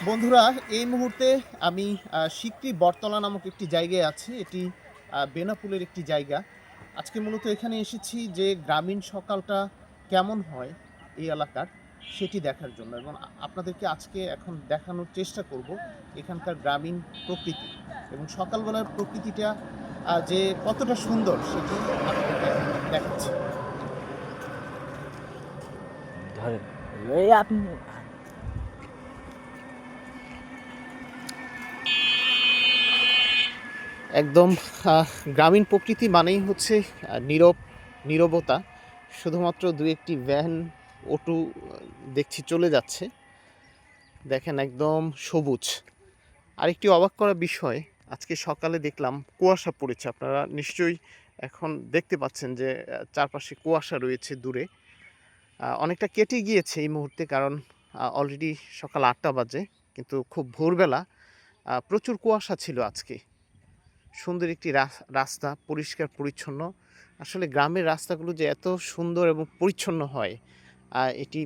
বন্ধুরা, এই মুহূর্তে আমি সিকরি বটতলা নামক একটি জায়গায় আছি। এটি বেনাপোলের একটি জায়গা। আজকে মূলত এখানে এসেছি যে গ্রামীণ সকালটা কেমন হয় এই এলাকার, সেটি দেখার জন্য এবং আপনাদেরকে আজকে এখন দেখানোর চেষ্টা করব এখানকার গ্রামীণ প্রকৃতি এবং সকালবেলার প্রকৃতিটা যে কতটা সুন্দর সেটি আপনাদেরকে এখন দেখাচ্ছি। ধরেন এই আপনি একদম গ্রামীণ প্রকৃতি মানেই হচ্ছে নীরবতা। শুধুমাত্র দু একটি ভ্যান, অটো দেখছি চলে যাচ্ছে। দেখেন একদম সবুজ। আরেকটি অবাক করা বিষয়, আজকে সকালে দেখলাম কুয়াশা পড়েছে। আপনারা নিশ্চয়ই এখন দেখতে পাচ্ছেন যে চারপাশে কুয়াশা রয়েছে দূরে। অনেকটা কেটে গিয়েছে এই মুহূর্তে, কারণ অলরেডি সকাল ৮টা বাজে, কিন্তু খুব ভোরবেলা প্রচুর কুয়াশা ছিল আজকে। সুন্দর একটি রাস্তা, পরিষ্কার পরিচ্ছন্ন। আসলে গ্রামের রাস্তাগুলো যে এত সুন্দর এবং পরিচ্ছন্ন হয়, এটি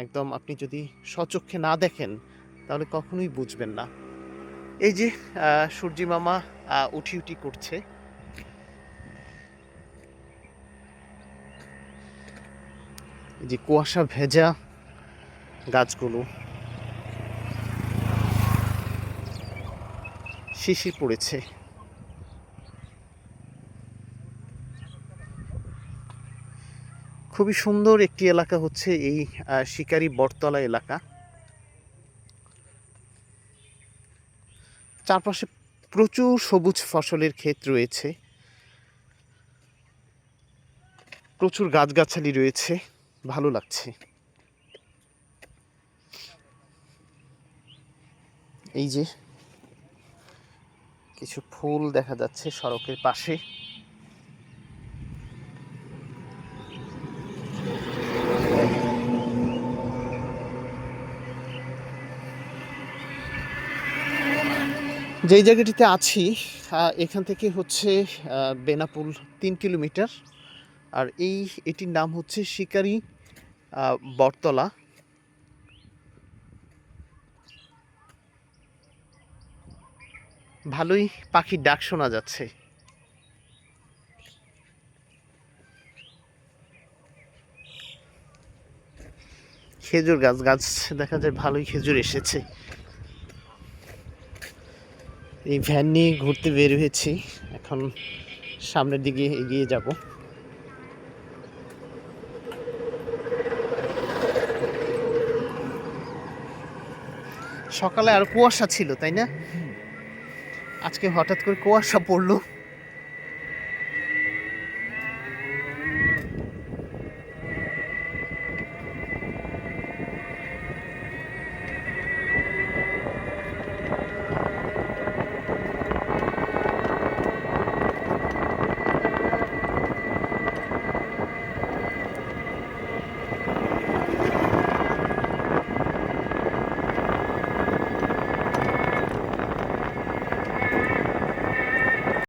একদম আপনি যদি স্বচক্ষে না দেখেন তাহলে কখনোই বুঝবেন না। এই যে সূর্যি মামা উঠি উঠি করছে। এই যে কুয়াশা ভেজা গাছগুলো, শিশির পড়েছে। খুবই সুন্দর একটি এলাকা হচ্ছে এই শিকারি বটতলা এলাকা। চারপাশে প্রচুর সবুজ ফসলের ক্ষেত রয়েছে, প্রচুর গাছগাছালি রয়েছে, ভালো লাগছে। এই যে কিছু ফুল দেখা যাচ্ছে সড়কের পাশে। যেই জায়গাটিতে আছি এখান থেকে হচ্ছে বেনাপোল ৩ কিলোমিটার। আর এটির নাম হচ্ছে শিকারি বটতলা। ভালোই পাখির ডাক শোনা যাচ্ছে। খেজুর গাছ দেখা যায় ভালোই খেজুর এসেছে। এই ভ্যান নিয়ে ঘুরতে বের হয়েছি, এখন সামনের দিকে এগিয়ে যাব। সকালে আর কুয়াশা ছিল, তাই না? আজকে হঠাৎ করে কুয়াশা পড়লো।